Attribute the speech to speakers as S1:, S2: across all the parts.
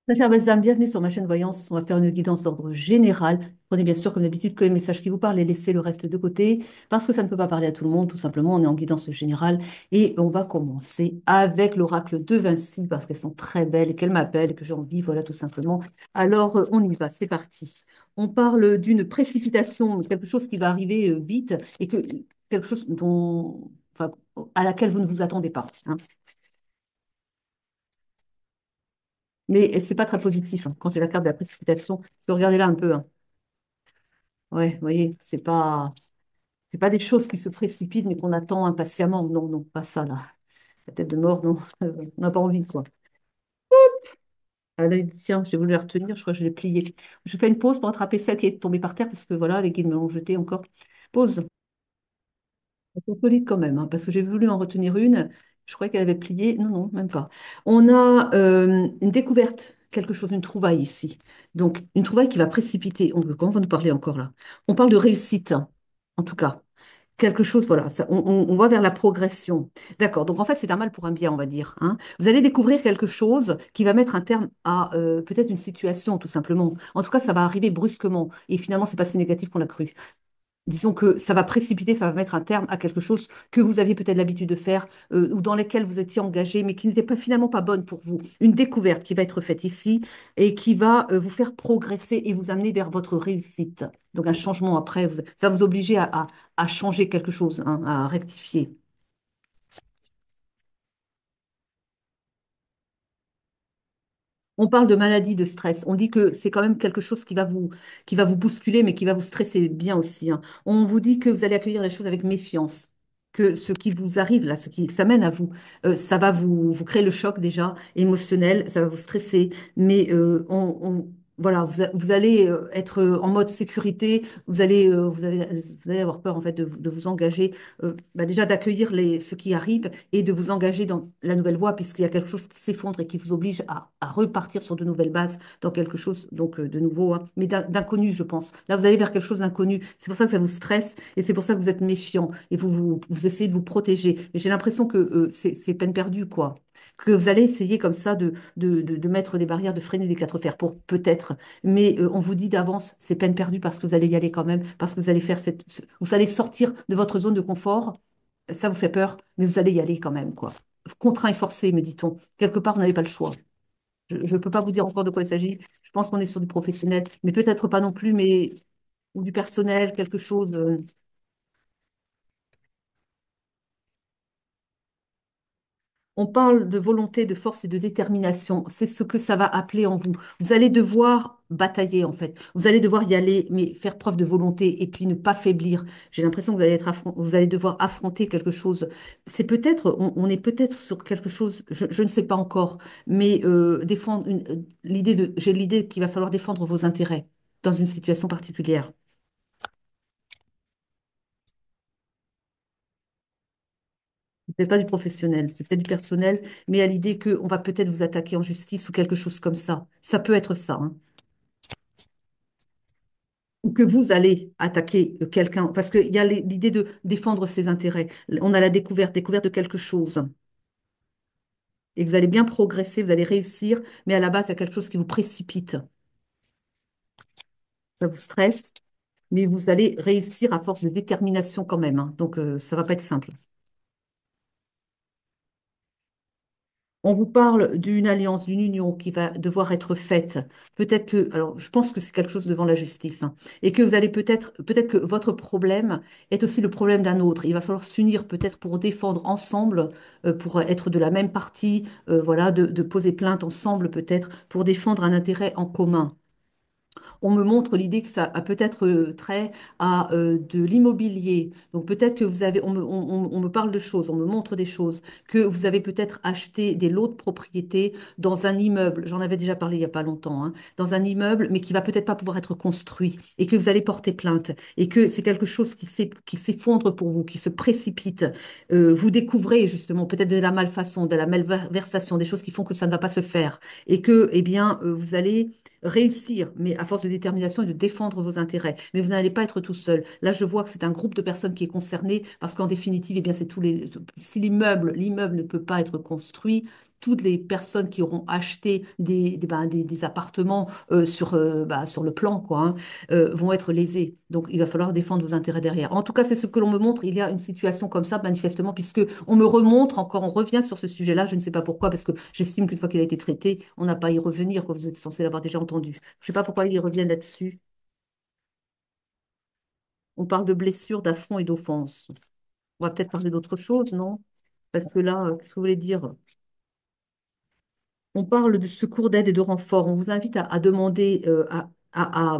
S1: Très chère Balsam, bienvenue sur ma chaîne Voyance. On va faire une guidance d'ordre général. Prenez bien sûr, comme d'habitude, que les messages qui vous parlent et laissez le reste de côté parce que ça ne peut pas parler à tout le monde. Tout simplement, on est en guidance générale et on va commencer avec l'oracle de Vinci parce qu'elles sont très belles et qu'elles m'appellent et que j'ai envie, voilà, tout simplement. Alors, on y va, c'est parti. On parle d'une précipitation, quelque chose qui va arriver vite et que quelque chose dont, enfin, à laquelle vous ne vous attendez pas, hein. Mais c'est pas très positif hein, quand c'est la carte de la précipitation. Parce que regardez là un peu, hein. Ouais, vous voyez, c'est pas des choses qui se précipitent, mais qu'on attend impatiemment. Non, non, pas ça là. La tête de mort, non, on n'a pas envie, quoi. Allez, tiens, j'ai voulu la retenir, je crois que je l'ai pliée. Je fais une pause pour attraper celle qui est tombée par terre, parce que voilà, les guides me l'ont jetée encore. Pause. Elles sont solides quand même, hein, parce que j'ai voulu en retenir une. Je croyais qu'elle avait plié. Non, non, même pas. On a une découverte, quelque chose, une trouvaille ici. Donc, une trouvaille qui va précipiter. Comment on va nous parler encore là? On parle de réussite, hein, en tout cas. Quelque chose, voilà, on va vers la progression. D'accord, donc en fait, c'est un mal pour un bien, on va dire, hein. Vous allez découvrir quelque chose qui va mettre un terme à peut-être une situation, tout simplement. En tout cas, ça va arriver brusquement. Et finalement, c'est pas si négatif qu'on l'a cru. Disons que ça va précipiter, ça va mettre un terme à quelque chose que vous aviez peut-être l'habitude de faire ou dans lesquels vous étiez engagé, mais qui n'était pas, finalement pas bonne pour vous. Une découverte qui va être faite ici et qui va vous faire progresser et vous amener vers votre réussite. Donc un changement après, ça va vous obliger à changer quelque chose, hein, à rectifier. On parle de maladie, de stress. On dit que c'est quand même quelque chose qui va vous bousculer, mais qui va vous stresser bien aussi, hein. On vous dit que vous allez accueillir les choses avec méfiance, que ce qui vous arrive là, ce qui s'amène à vous, ça va vous créer le choc déjà émotionnel, ça va vous stresser, mais voilà, vous allez être en mode sécurité, vous allez avoir peur en fait de vous engager, bah, déjà d'accueillir ce qui arrive et de vous engager dans la nouvelle voie, puisqu'il y a quelque chose qui s'effondre et qui vous oblige à repartir sur de nouvelles bases, dans quelque chose donc de nouveau, hein, mais d'inconnu, je pense. Là, vous allez vers quelque chose d'inconnu. C'est pour ça que ça vous stresse et c'est pour ça que vous êtes méfiant et vous essayez de vous protéger. Mais j'ai l'impression que c'est peine perdue, quoi. Que vous allez essayer comme ça de mettre des barrières, de freiner des quatre fers pour peut-être. Mais on vous dit d'avance, c'est peine perdue parce que vous allez y aller quand même, parce que vous allez faire vous allez sortir de votre zone de confort. Ça vous fait peur, mais vous allez y aller quand même, quoi. Contraint et forcé, me dit-on. Quelque part, vous n'avez pas le choix. Je ne peux pas vous dire encore de quoi il s'agit. Je pense qu'on est sur du professionnel, mais peut-être pas non plus, mais ou du personnel, quelque chose. On parle de volonté, de force et de détermination. C'est ce que ça va appeler en vous. Vous allez devoir batailler, en fait. Vous allez devoir y aller, mais faire preuve de volonté et puis ne pas faiblir. J'ai l'impression que vous allez devoir affronter quelque chose. C'est peut-être, on est peut-être sur quelque chose, je ne sais pas encore, mais défendre j'ai l'idée qu'il va falloir défendre vos intérêts dans une situation particulière. C'est pas du professionnel, c'est peut-être du personnel, mais à l'idée qu'on va peut-être vous attaquer en justice ou quelque chose comme ça. Ça peut être ça, hein. Ou que vous allez attaquer quelqu'un, parce qu'il y a l'idée de défendre ses intérêts. On a la découverte de quelque chose. Et que vous allez bien progresser, vous allez réussir, mais à la base, il y a quelque chose qui vous précipite. Ça vous stresse, mais vous allez réussir à force de détermination quand même, hein. Donc, ça va pas être simple. On vous parle d'une alliance, d'une union qui va devoir être faite. Peut-être que, alors je pense que c'est quelque chose devant la justice, hein, et que vous allez peut-être que votre problème est aussi le problème d'un autre. Il va falloir s'unir peut-être pour défendre ensemble, pour être de la même partie, voilà, de poser plainte ensemble peut-être pour défendre un intérêt en commun. On me montre l'idée que ça a peut-être trait à de l'immobilier. Donc peut-être que vous avez, on me parle de choses, on me montre des choses, que vous avez peut-être acheté des lots de propriété dans un immeuble, j'en avais déjà parlé il n'y a pas longtemps, hein, dans un immeuble, mais qui va peut-être pas pouvoir être construit, et que vous allez porter plainte, et que c'est quelque chose qui s'effondre pour vous, qui se précipite. Vous découvrez justement peut-être de la malfaçon, de la malversation, des choses qui font que ça ne va pas se faire, et que, eh bien, vous allez réussir, mais à force de détermination et de défendre vos intérêts. Mais vous n'allez pas être tout seul. Là, je vois que c'est un groupe de personnes qui est concerné parce qu'en définitive, eh bien, c'est si l'immeuble ne peut pas être construit, toutes les personnes qui auront acheté des appartements sur le plan, quoi, hein, vont être lésées. Donc, il va falloir défendre vos intérêts derrière. En tout cas, c'est ce que l'on me montre. Il y a une situation comme ça, manifestement, puisque on me remontre encore, on revient sur ce sujet-là. Je ne sais pas pourquoi, parce que j'estime qu'une fois qu'il a été traité, on n'a pas à y revenir, que vous êtes censé l'avoir déjà entendu. Je ne sais pas pourquoi ils reviennent là-dessus. On parle de blessures, d'affronts et d'offenses. On va peut-être parler d'autre chose, non? Parce que là, qu'est-ce que vous voulez dire? On parle de secours, d'aide et de renfort. On vous invite à demander, à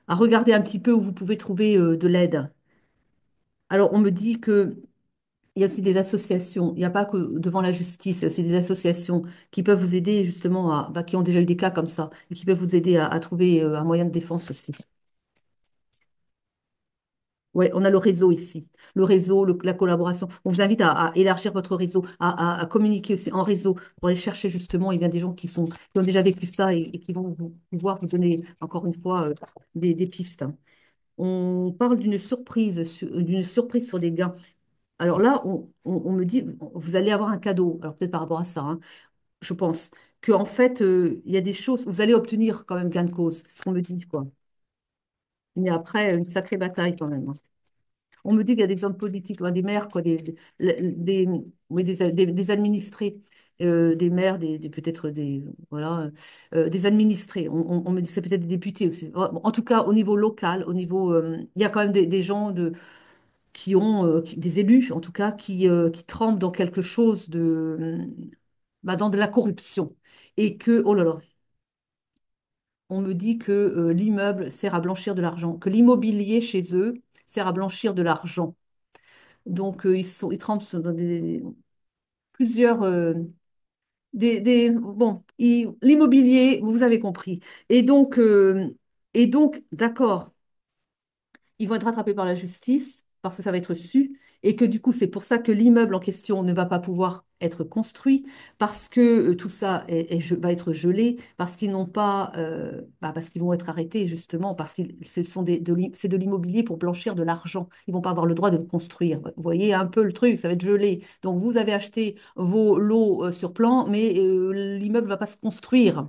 S1: regarder un petit peu où vous pouvez trouver de l'aide. Alors, on me dit que il y a aussi des associations. Il n'y a pas que devant la justice, il y a aussi des associations qui peuvent vous aider justement qui ont déjà eu des cas comme ça et qui peuvent vous aider à trouver un moyen de défense aussi. Ouais, on a le réseau ici, le réseau, la collaboration. On vous invite à élargir votre réseau, à communiquer aussi en réseau pour aller chercher justement eh bien, des gens qui ont déjà vécu ça et qui vont pouvoir vous donner encore une fois des pistes. On parle d'une surprise sur des gains. Alors là, on me dit, vous allez avoir un cadeau. Alors peut-être par rapport à ça, hein, je pense qu'en fait, il y a des choses, vous allez obtenir quand même gain de cause, c'est ce qu'on me dit, quoi. Mais après, une sacrée bataille quand même, hein. On me dit qu'il y a des hommes politiques, ouais, des maires, quoi, oui, des administrés, des maires, peut-être voilà, des administrés. On me dit que c'est peut-être des députés aussi. Bon, en tout cas, au niveau local, il y a quand même des gens des élus, en tout cas, qui trempent dans quelque chose dans de la corruption. Et que, oh là là, on me dit que l'immeuble sert à blanchir de l'argent, que l'immobilier chez eux sert à blanchir de l'argent. Donc, ils trempent dans plusieurs, bon, l'immobilier, vous avez compris. Et donc, d'accord, ils vont être rattrapés par la justice parce que ça va être su et que du coup, c'est pour ça que l'immeuble en question ne va pas pouvoir être construit parce que tout ça va être gelé, parce qu'ils n'ont pas, parce qu'ils vont être arrêtés justement, parce que c'est de l'immobilier pour blanchir de l'argent. Ils vont pas avoir le droit de le construire. Vous voyez un peu le truc, ça va être gelé. Donc vous avez acheté vos lots sur plan, mais l'immeuble va pas se construire.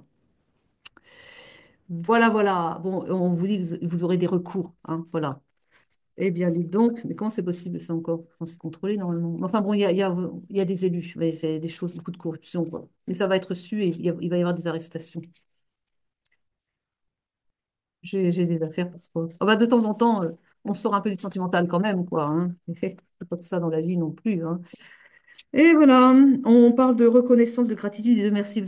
S1: Voilà, voilà. Bon, on vous dit que vous aurez des recours, hein, voilà. Eh bien, dites donc, mais comment c'est possible ça encore? Enfin, c'est contrôlé normalement. Mais enfin bon, il y a des élus, ouais, il y a des choses, beaucoup de corruption, quoi. Mais ça va être su et il va y avoir des arrestations. J'ai des affaires parfois. Ah bah, de temps en temps, on sort un peu du sentimental quand même, quoi, hein. C'est pas que ça dans la vie non plus, hein. Et voilà, on parle de reconnaissance, de gratitude et de merci.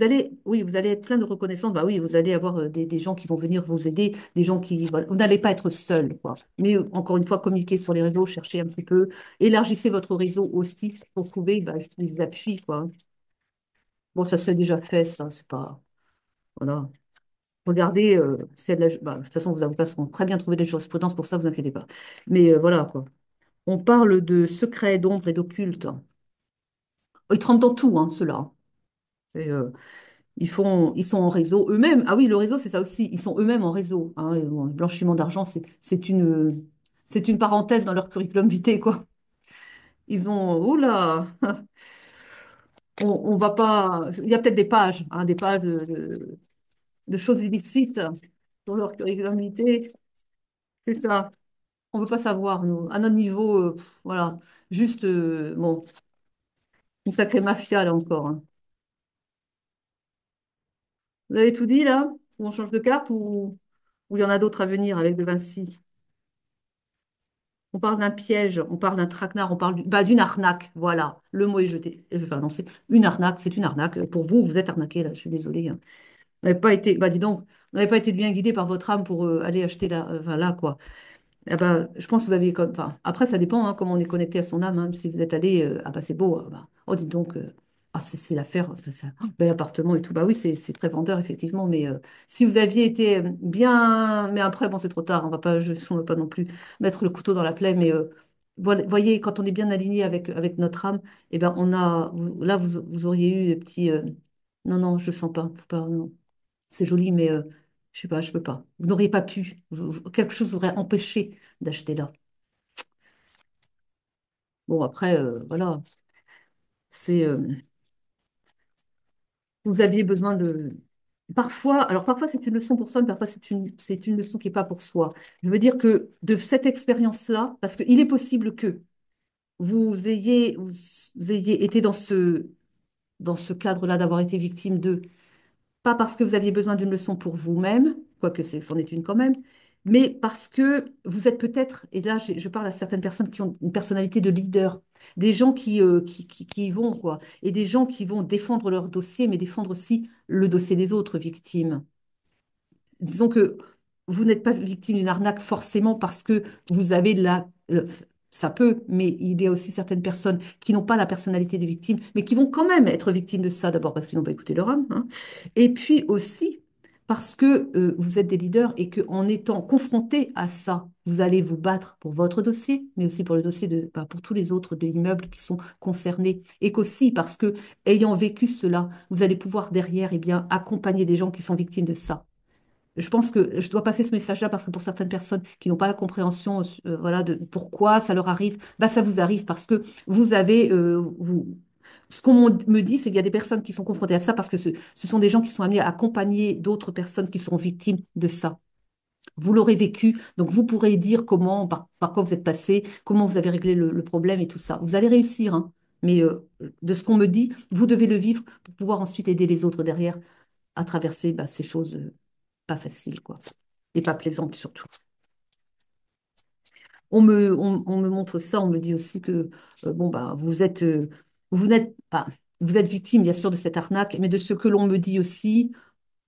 S1: Oui, vous allez être plein de reconnaissance. Bah oui, vous allez avoir des gens qui vont venir vous aider, des gens voilà. Vous n'allez pas être seul, quoi. Mais encore une fois, communiquez sur les réseaux, cherchez un petit peu, élargissez votre réseau aussi pour trouver des appuis, quoi. Bon, ça s'est déjà fait, ça, c'est pas. Voilà. Regardez, c'est de toute façon, vos avocats seront très bien trouver des jurisprudences pour ça, vous inquiétez pas. Mais voilà, quoi. On parle de secrets, d'ombre et d'occulte. Ils trempent dans tout, hein, ceux-là. Et, ils sont en réseau eux-mêmes. Ah oui, le réseau, c'est ça aussi. Ils sont eux-mêmes en réseau, hein. Et bon, le blanchiment d'argent, c'est une parenthèse dans leur curriculum vitae, quoi. Ils ont, oula, on va pas. Il y a peut-être des pages, hein, des pages de choses illicites dans leur curriculum vitae. C'est ça. On veut pas savoir, nous. À notre niveau, voilà. Juste, bon, une sacrée mafia, là encore, hein. Vous avez tout dit, là? Ou on change de carte ou il y en a d'autres à venir avec de Vinci? On parle d'un piège, on parle d'un traquenard, on parle d'une arnaque. Voilà, le mot est jeté. Enfin, non, c'est une arnaque, c'est une arnaque. Pour vous, vous êtes arnaqué, là, je suis désolée, hein. Vous n'avez pas été, dis donc, vous n'avez pas été bien guidé par votre âme pour aller acheter enfin, là, quoi. Ah bah, je pense que vous aviez comme. Enfin, après, ça dépend hein, comment on est connecté à son âme, hein. Si vous êtes allé, ah bah c'est beau, oh, dites donc, c'est l'affaire, c'est un bel appartement et tout. Bah oui, c'est très vendeur, effectivement. Mais si vous aviez été bien. Mais après, bon, c'est trop tard, on va pas non plus mettre le couteau dans la plaie. Mais voyez, quand on est bien aligné avec notre âme, eh ben, là, vous auriez eu le petit. Non, non, je le sens pas. Faut pas non. C'est joli, mais je sais pas, je peux pas. Vous n'auriez pas pu. Quelque chose vous aurait empêché d'acheter là. Bon, après, voilà, c'est Vous aviez besoin de... Parfois, alors parfois c'est une leçon pour soi, mais parfois c'est une leçon qui n'est pas pour soi. Je veux dire que de cette expérience-là, parce qu'il est possible que vous ayez été dans ce cadre-là, d'avoir été victime de, pas parce que vous aviez besoin d'une leçon pour vous-même, quoique c'en est une quand même, mais parce que vous êtes peut-être, et là je parle à certaines personnes qui ont une personnalité de leader, des gens qui y vont, quoi, et des gens qui vont défendre leur dossier, mais défendre aussi le dossier des autres victimes. Disons que vous n'êtes pas victime d'une arnaque forcément parce que vous avez de la... Ça peut, mais il y a aussi certaines personnes qui n'ont pas la personnalité de victime, mais qui vont quand même être victimes de ça, d'abord parce qu'ils n'ont pas écouté leur âme, hein. Et puis aussi parce que vous êtes des leaders et qu'en étant confrontés à ça, vous allez vous battre pour votre dossier, mais aussi pour le dossier de, bah, pour tous les autres de l'immeuble qui sont concernés. Et qu'aussi parce que, ayant vécu cela, vous allez pouvoir derrière, eh bien, accompagner des gens qui sont victimes de ça. Je pense que je dois passer ce message-là parce que pour certaines personnes qui n'ont pas la compréhension, voilà, de pourquoi ça leur arrive, bah ça vous arrive parce que vous avez, ce qu'on me dit, c'est qu'il y a des personnes qui sont confrontées à ça parce que ce sont des gens qui sont amenés à accompagner d'autres personnes qui seront victimes de ça. Vous l'aurez vécu, donc vous pourrez dire comment, par quoi vous êtes passé, comment vous avez réglé le problème et tout ça. Vous allez réussir, hein. Mais de ce qu'on me dit, vous devez le vivre pour pouvoir ensuite aider les autres derrière à traverser bah, ces choses pas faciles, quoi. Et pas plaisantes surtout. On me montre ça, on me dit aussi que bon, bah, vous n'êtes pas, vous êtes victime, bien sûr, de cette arnaque, mais de ce que l'on me dit aussi,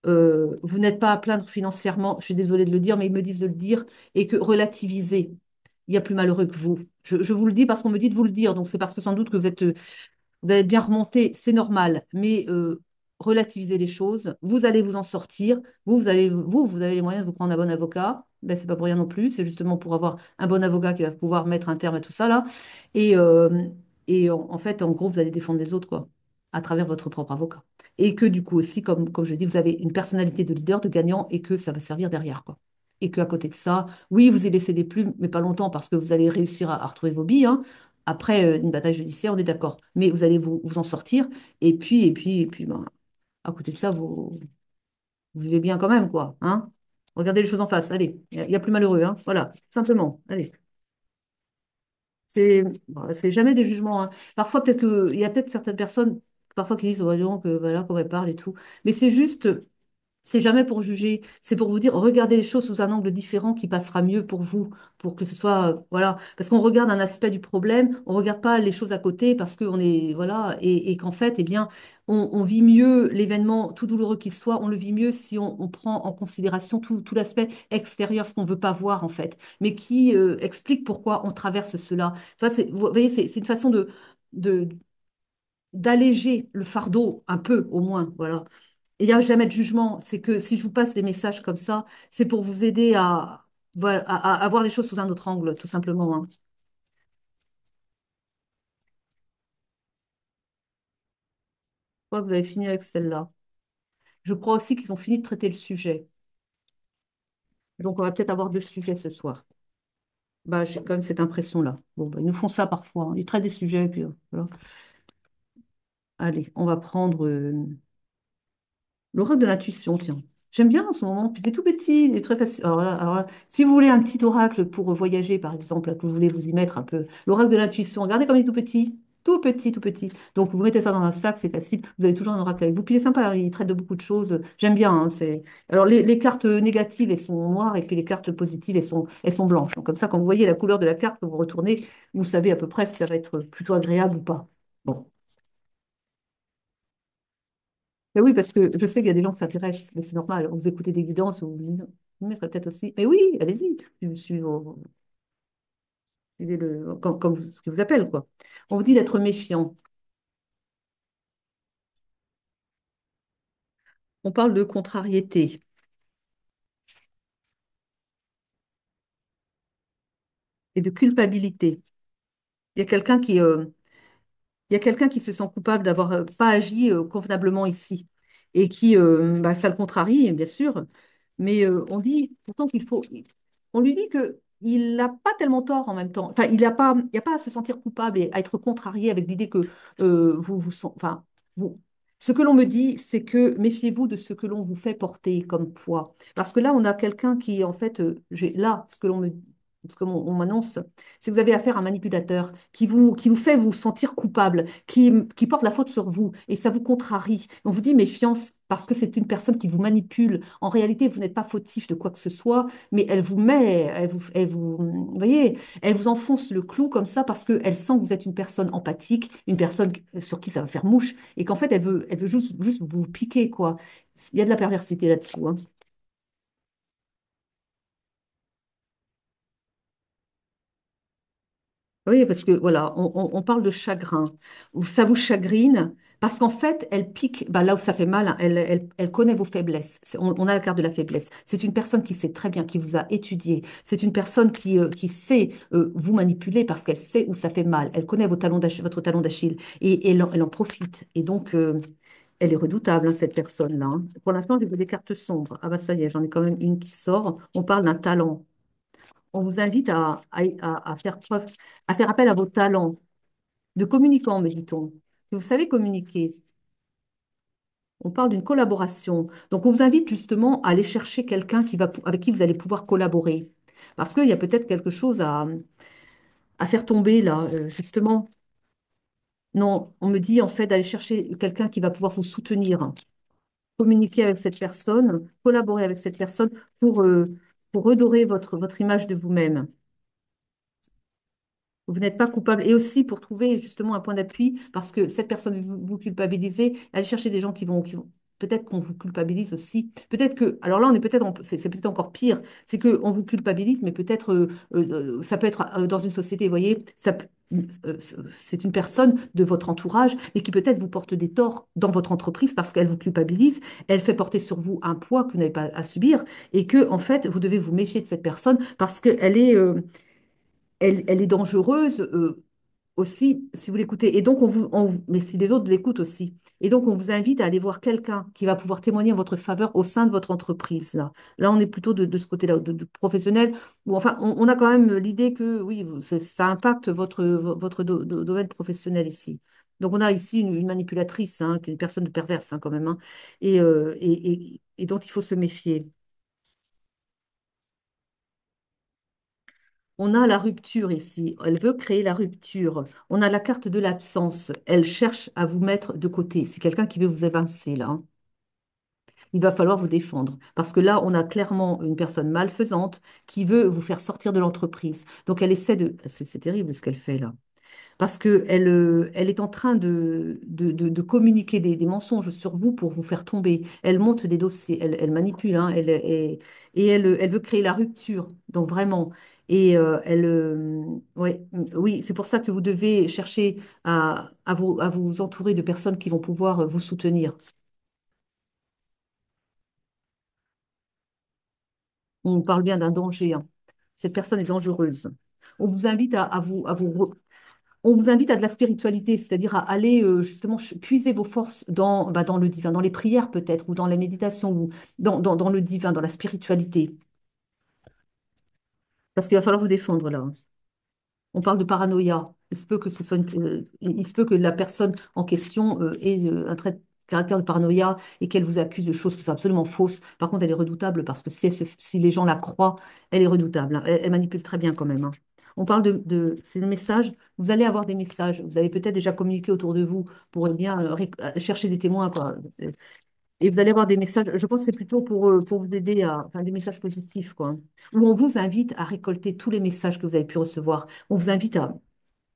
S1: vous n'êtes pas à plaindre financièrement, je suis désolée de le dire, mais ils me disent de le dire, et que relativiser, il y a plus malheureux que vous. Je vous le dis parce qu'on me dit de vous le dire, donc c'est parce que sans doute que vous allez bien remonter, c'est normal, mais relativisez les choses. Vous allez vous en sortir. Vous avez les moyens de vous prendre un bon avocat. Ben, c'est pas pour rien non plus. C'est justement pour avoir un bon avocat qui va pouvoir mettre un terme à tout ça là. Et, en fait, en gros, vous allez défendre les autres quoi, à travers votre propre avocat. Et que du coup aussi, comme je dis, vous avez une personnalité de leader, de gagnant, et que ça va servir derrière quoi. Et qu'à côté de ça, oui, vous y laissez des plumes, mais pas longtemps parce que vous allez réussir à retrouver vos billes, hein. Après une bataille judiciaire, on est d'accord. Mais vous allez vous en sortir. Et puis, ben, à côté de ça, vous vivez bien quand même, quoi. Hein. Regardez les choses en face. Allez, il y a plus malheureux. Hein. Voilà, simplement. Allez. C'est jamais des jugements, hein. Parfois, peut-être il y a peut-être certaines personnes, parfois, qui disent, oh, dis donc, voilà, comment elle parle et tout. Mais c'est juste. C'est jamais pour juger, c'est pour vous dire, regardez les choses sous un angle différent qui passera mieux pour vous, pour que ce soit, voilà, parce qu'on regarde un aspect du problème, on regarde pas les choses à côté parce qu'on est, voilà, et qu'en fait, eh bien, on vit mieux l'événement, tout douloureux qu'il soit, on le vit mieux si on prend en considération tout l'aspect extérieur, ce qu'on veut pas voir en fait, mais qui explique pourquoi on traverse cela. Tu vois, vous voyez, c'est une façon de, d'alléger le fardeau un peu au moins, voilà. Il n'y a jamais de jugement. C'est que si je vous passe des messages comme ça, c'est pour vous aider à, voilà, à voir les choses sous un autre angle, tout simplement, hein. Je crois que vous avez fini avec celle-là. Je crois aussi qu'ils ont fini de traiter le sujet. Donc, on va peut-être avoir deux sujets ce soir. Bah, j'ai quand même cette impression-là. Bon, bah, ils nous font ça parfois, hein. Ils traitent des sujets, et puis voilà. Allez, on va prendre l'oracle de l'intuition, tiens. J'aime bien en ce moment. Puis c'est tout petit, il est très facile. Alors là, si vous voulez un petit oracle pour voyager, par exemple, là, que vous voulez vous y mettre un peu, l'oracle de l'intuition, regardez comme il est tout petit. Tout petit, tout petit. Donc vous mettez ça dans un sac, c'est facile. Vous avez toujours un oracle avec vous. Puis il est sympa, hein, il traite de beaucoup de choses. J'aime bien, hein, c'est... Alors les cartes négatives, elles sont noires et puis les cartes positives, elles sont blanches. Donc comme ça, quand vous voyez la couleur de la carte que vous retournez, vous savez à peu près si ça va être plutôt agréable ou pas. Bon. Mais oui, parce que je sais qu'il y a des gens qui s'intéressent, mais c'est normal. Vous écoutez des guidances, vous vous dites, vous mettrez peut-être aussi. Mais oui, allez-y, suivez comme ce qui vous appelle, quoi. On vous dit d'être méfiant. On parle de contrariété et de culpabilité. Il y a quelqu'un qui, euh, il y a quelqu'un qui se sent coupable d'avoir pas agi convenablement ici et qui, bah, ça le contrarie, bien sûr. Mais on dit pourtant qu'il faut. On lui dit que il n'a pas tellement tort en même temps. Enfin, il y a pas à se sentir coupable et à être contrarié avec l'idée que vous, enfin, vous, Ce que l'on me dit, c'est que méfiez-vous de ce que l'on vous fait porter comme poids. Parce que là, on a quelqu'un qui, en fait, là, ce que on m'annonce, c'est que vous avez affaire à un manipulateur qui vous fait vous sentir coupable, qui porte la faute sur vous, et ça vous contrarie. On vous dit méfiance parce que c'est une personne qui vous manipule. En réalité, vous n'êtes pas fautif de quoi que ce soit, mais elle vous met, vous voyez, elle vous enfonce le clou comme ça parce qu'elle sent que vous êtes une personne empathique, une personne sur qui ça va faire mouche et qu'en fait, elle veut juste vous piquer, quoi. Il y a de la perversité là-dessous, hein. Oui, parce que voilà, on parle de chagrin, où ça vous chagrine, parce qu'en fait, elle pique bah, là où ça fait mal, hein, elle connaît vos faiblesses. On a la carte de la faiblesse. C'est une personne qui sait très bien, qui vous a étudié. C'est une personne qui sait vous manipuler parce qu'elle sait où ça fait mal. Elle connaît votre talon d'Achille et elle en profite. Et donc, elle est redoutable, hein, cette personne-là, hein. Pour l'instant, j'ai vu des cartes sombres. Ah bah ça y est, j'en ai quand même une qui sort. On parle d'un talent. On vous invite à faire preuve, à faire appel à vos talents de communicant, me dit-on. Que vous savez communiquer. On parle d'une collaboration. Donc, on vous invite justement à aller chercher quelqu'un avec qui vous allez pouvoir collaborer. Parce qu'il y a peut-être quelque chose à faire tomber là, justement. Non, on me dit en fait d'aller chercher quelqu'un qui va pouvoir vous soutenir, communiquer avec cette personne, collaborer avec cette personne pour redorer votre image de vous-même. Vous n'êtes pas coupable. Et aussi pour trouver justement un point d'appui, parce que cette personne vous culpabilisez, allez chercher des gens qui vont peut-être qu'on vous culpabilise aussi. Peut-être que, alors là, on est peut-être, c'est peut-être encore pire, c'est qu'on vous culpabilise, mais peut-être, ça peut être dans une société, vous voyez, c'est une personne de votre entourage, mais qui peut-être vous porte des torts dans votre entreprise parce qu'elle vous culpabilise, elle fait porter sur vous un poids que vous n'avez pas à subir, et que, en fait, vous devez vous méfier de cette personne parce qu'elle est, elle est dangereuse aussi si vous l'écoutez. Et donc, mais si les autres l'écoutent aussi. Et donc, on vous invite à aller voir quelqu'un qui va pouvoir témoigner en votre faveur au sein de votre entreprise. Là on est plutôt de ce côté-là, de professionnel, où enfin, on a quand même l'idée que oui, ça impacte votre domaine professionnel ici. Donc, on a ici une manipulatrice, hein, qui est une personne perverse, hein, quand même, hein, et dont il faut se méfier. On a la rupture ici. Elle veut créer la rupture. On a la carte de l'absence. Elle cherche à vous mettre de côté. C'est quelqu'un qui veut vous évincer là, hein. Il va falloir vous défendre. Parce que là, on a clairement une personne malfaisante qui veut vous faire sortir de l'entreprise. Donc, elle essaie de... C'est terrible ce qu'elle fait là parce qu'elle elle est en train de communiquer des mensonges sur vous pour vous faire tomber. Elle monte des dossiers, elle manipule, hein, et elle veut créer la rupture, donc vraiment. Et ouais, oui, c'est pour ça que vous devez chercher à vous entourer de personnes qui vont pouvoir vous soutenir. On parle bien d'un danger, hein. Cette personne est dangereuse. On vous invite on vous invite à de la spiritualité, c'est-à-dire à aller justement puiser vos forces dans le divin, dans les prières peut-être, ou dans la méditation, ou dans le divin, dans la spiritualité. Parce qu'il va falloir vous défendre là, hein. On parle de paranoïa. Il se peut que il se peut que la personne en question ait un trait de caractère de paranoïa et qu'elle vous accuse de choses qui sont absolument fausses. Par contre, elle est redoutable parce que si les gens la croient, elle est redoutable, hein. Elle manipule très bien quand même, hein. On parle c'est le message. Vous allez avoir des messages. Vous avez peut-être déjà communiqué autour de vous pour eh bien chercher des témoins, quoi. Et vous allez avoir des messages. Je pense que c'est plutôt pour vous aider enfin, des messages positifs, quoi. Où on vous invite à récolter tous les messages que vous avez pu recevoir. On vous invite à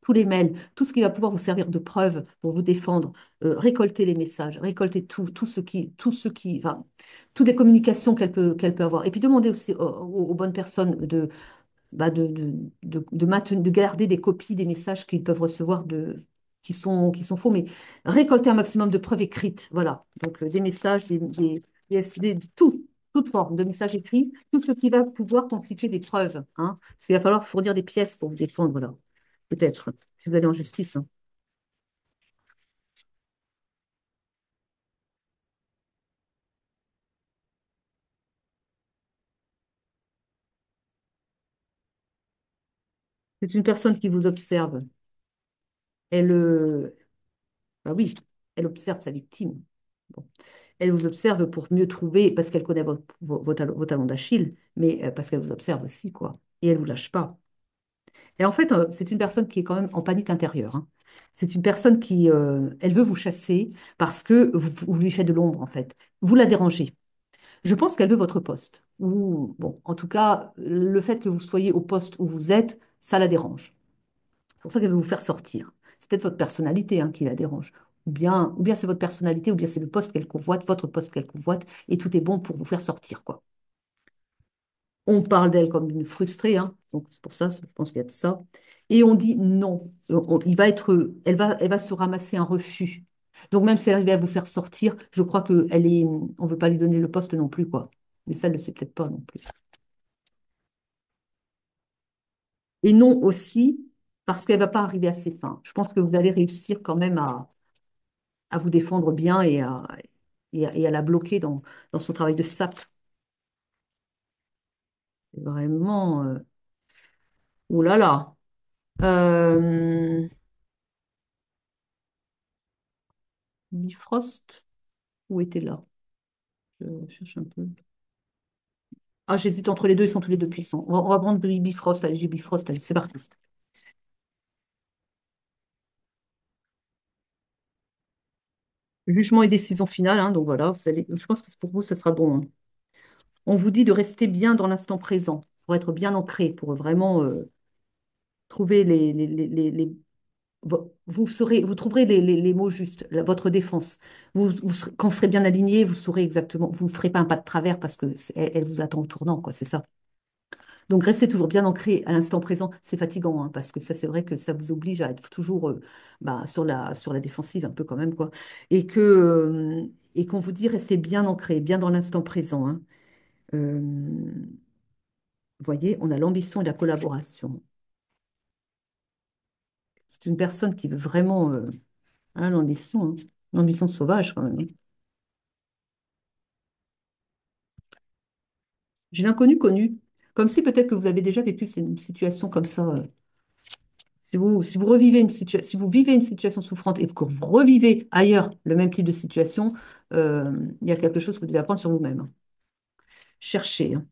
S1: tous les mails, tout ce qui va pouvoir vous servir de preuve pour vous défendre, récolter les messages, récolter enfin, toutes les communications qu'elle peut avoir. Et puis demander aussi aux bonnes personnes de garder des copies des messages qu'ils peuvent recevoir qui sont faux, mais récolter un maximum de preuves écrites. Voilà. Donc des messages, toute forme de messages écrits, tout ce qui va pouvoir constituer des preuves, hein, parce qu'il va falloir fournir des pièces pour vous défendre là, peut-être, si vous allez en justice, hein. C'est une personne qui vous observe. Elle, bah oui, elle observe sa victime. Bon. Elle vous observe pour mieux trouver, parce qu'elle connaît vos talons d'Achille, mais parce qu'elle vous observe aussi, quoi. Et elle vous lâche pas. Et en fait, c'est une personne qui est quand même en panique intérieure, hein. C'est une personne qui, elle veut vous chasser parce que vous lui faites de l'ombre, en fait. Vous la dérangez. Je pense qu'elle veut votre poste. Ou, bon, en tout cas, le fait que vous soyez au poste où vous êtes, ça la dérange. C'est pour ça qu'elle veut vous faire sortir. C'est peut-être votre personnalité, hein, qui la dérange. Ou bien c'est votre personnalité, ou bien c'est le poste qu'elle convoite, votre poste qu'elle convoite, et tout est bon pour vous faire sortir, quoi. On parle d'elle comme une frustrée, hein, donc c'est pour ça, je pense qu'il y a de ça. Et on dit non. Elle va se ramasser un refus. Donc même si elle arrivait à vous faire sortir, je crois on veut pas lui donner le poste non plus, quoi. Mais ça, elle ne le sait peut-être pas non plus. Et non aussi parce qu'elle va pas arriver à ses fins. Je pense que vous allez réussir quand même à vous défendre bien et à la bloquer dans son travail de sape. C'est vraiment... ouh là là. Euh, Bifrost, où était là? Je cherche un peu. Ah, j'hésite entre les deux, ils sont tous les deux puissants. On va prendre Bifrost, allez, j'ai Bifrost, allez, c'est parti. Jugement et décision finale, hein, donc voilà, je pense que pour vous, ça sera bon, hein. On vous dit de rester bien dans l'instant présent, pour être bien ancré, pour vraiment trouver vous trouverez les mots justes, votre défense. Quand vous serez bien aligné, vous saurez exactement, vous ne ferez pas un pas de travers parce que elle vous attend au tournant, quoi, c'est ça. Donc, restez toujours bien ancré à l'instant présent. C'est fatigant, hein, parce que ça, c'est vrai que ça vous oblige à être toujours bah, sur la défensive, un peu quand même, quoi. Et qu'on vous dit, restez bien ancré, bien dans l'instant présent, hein. Vous voyez, on a l'ambition et la collaboration. C'est une personne qui veut vraiment l'ambition, hein. L'ambition sauvage, quand même, hein. J'ai l'inconnu connu. Comme si peut-être que vous avez déjà vécu une situation comme ça. Si vous vivez une situation souffrante et que vous revivez ailleurs le même type de situation, il y a quelque chose que vous devez apprendre sur vous-même, hein. Cherchez, hein.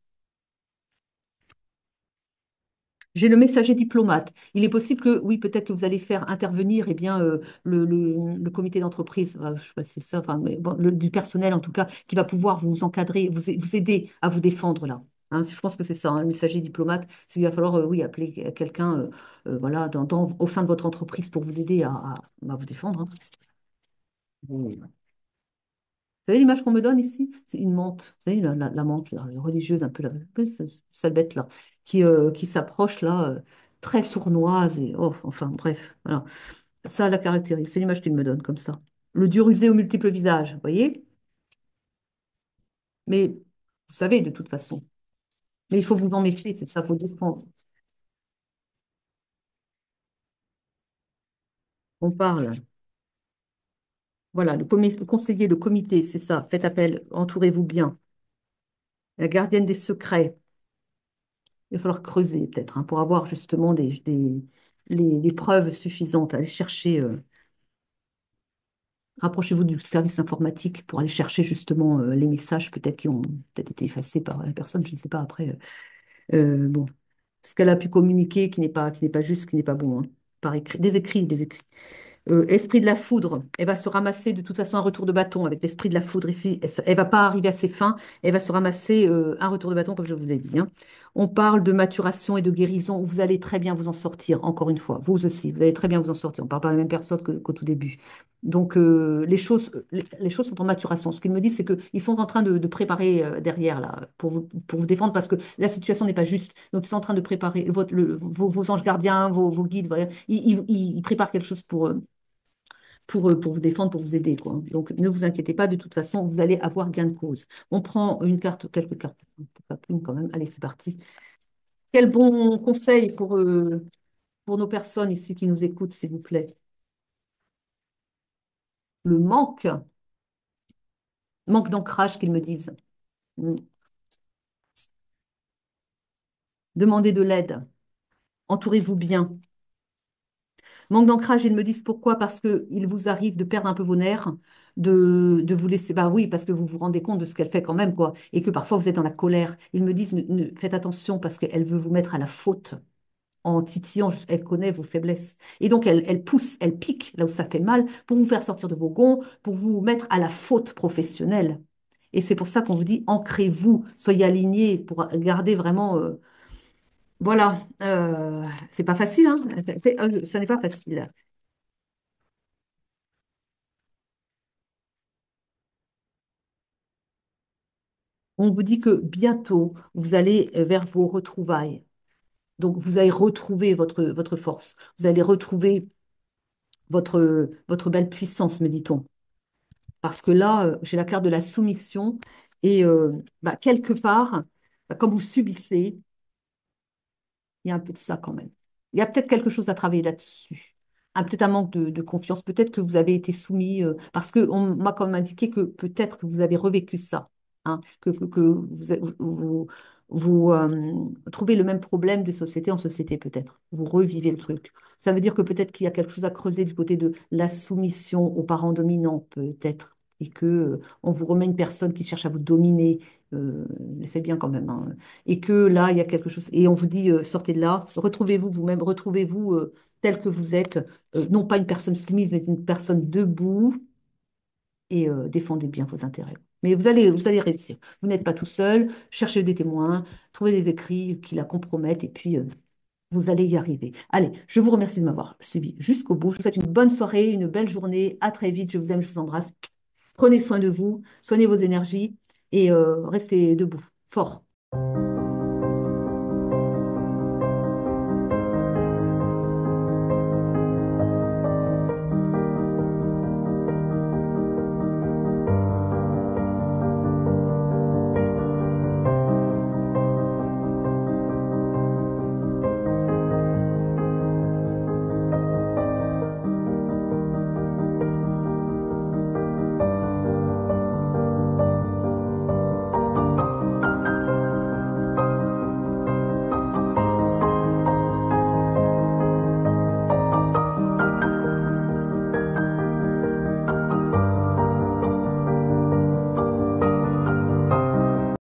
S1: J'ai le messager diplomate. Il est possible que, oui, peut-être que vous allez faire intervenir bien, le comité d'entreprise, je ne sais pas si c'est ça, enfin, mais bon, du personnel en tout cas, qui va pouvoir vous encadrer, vous aider à vous défendre là. Hein, je pense que c'est ça, hein, le messager diplomate. C'est qu'il va falloir, oui, appeler quelqu'un voilà, au sein de votre entreprise pour vous aider à vous défendre, hein. Vous savez l'image qu'on me donne ici? C'est une menthe. Vous savez, la menthe là, la religieuse, un peu sale bête là, qui s'approche là, très sournoise et oh, enfin bref, voilà. Ça la caractérise. C'est l'image qu'il me donne comme ça. Le dur usé aux multiples visages, vous voyez? Mais vous savez de toute façon. Mais il faut vous en méfier, c'est ça, faut défendre. On parle. Voilà, le conseiller, le comité, c'est ça. Faites appel, entourez-vous bien. La gardienne des secrets. Il va falloir creuser peut-être, hein, pour avoir justement les preuves suffisantes. Aller chercher, rapprochez-vous du service informatique pour aller chercher justement les messages peut-être qui ont peut-être été effacés par la personne, je ne sais pas après. Bon, ce qu'elle a pu communiquer qui n'est pas juste, qui n'est pas bon, hein. Par écrit, des écrits. Esprit de la foudre, elle va se ramasser de toute façon un retour de bâton avec l'esprit de la foudre ici. Elle va pas arriver à ses fins, elle va se ramasser un retour de bâton comme je vous l'ai dit, hein. On parle de maturation et de guérison. Vous allez très bien vous en sortir, encore une fois. Vous aussi, vous allez très bien vous en sortir. On parle pas de la même personne qu'au tout début. Donc les choses sont en maturation. Ce qu'ils me disent, c'est qu'ils sont en train de préparer derrière là pour vous défendre parce que la situation n'est pas juste. Donc ils sont en train de préparer vos anges gardiens, vos guides. Voilà. Ils préparent quelque chose pour vous défendre, pour vous aider, quoi. Donc, ne vous inquiétez pas, de toute façon, vous allez avoir gain de cause. On prend une carte, quelques cartes, pas une quand même. Allez, c'est parti. Quel bon conseil pour nos personnes ici qui nous écoutent, s'il vous plaît. Le manque d'ancrage qu'ils me disent. Mm. Demandez de l'aide. Entourez-vous bien. Manque d'ancrage, ils me disent pourquoi? Parce qu'il vous arrive de perdre un peu vos nerfs, de vous laisser. Bah oui, parce que vous vous rendez compte de ce qu'elle fait quand même, quoi. Et que parfois vous êtes dans la colère. Ils me disent, faites attention parce qu'elle veut vous mettre à la faute en titillant. Elle connaît vos faiblesses. Et donc elle pousse, elle pique là où ça fait mal pour vous faire sortir de vos gonds, pour vous mettre à la faute professionnelle. Et c'est pour ça qu'on vous dit, ancrez-vous, soyez alignés pour garder vraiment. Voilà, c'est pas facile, hein. Ça n'est pas facile. On vous dit que bientôt, vous allez vers vos retrouvailles. Donc, vous allez retrouver votre force. Vous allez retrouver votre belle puissance, me dit-on. Parce que là, j'ai la carte de la soumission. Et bah, quelque part, bah, comme vous subissez, il y a un peu de ça quand même. Il y a peut-être quelque chose à travailler là-dessus. Peut-être un manque de confiance. Peut-être que vous avez été soumis, parce qu'on m'a quand même indiqué que peut-être que vous avez revécu ça, hein, que vous trouvez le même problème de société en société, peut-être. Vous revivez le truc. Ça veut dire que peut-être qu'il y a quelque chose à creuser du côté de la soumission aux parents dominants, peut-être. Et que on vous remet une personne qui cherche à vous dominer. C'est bien quand même, hein, et que là, il y a quelque chose, et on vous dit, sortez de là, retrouvez-vous vous-même, retrouvez-vous tel que vous êtes, non pas une personne soumise, mais une personne debout, et défendez bien vos intérêts. Mais vous allez réussir. Vous n'êtes pas tout seul, cherchez des témoins, trouvez des écrits qui la compromettent, et puis vous allez y arriver. Allez, je vous remercie de m'avoir suivi jusqu'au bout. Je vous souhaite une bonne soirée, une belle journée. À très vite. Je vous aime, je vous embrasse. Prenez soin de vous, soignez vos énergies et restez debout, fort.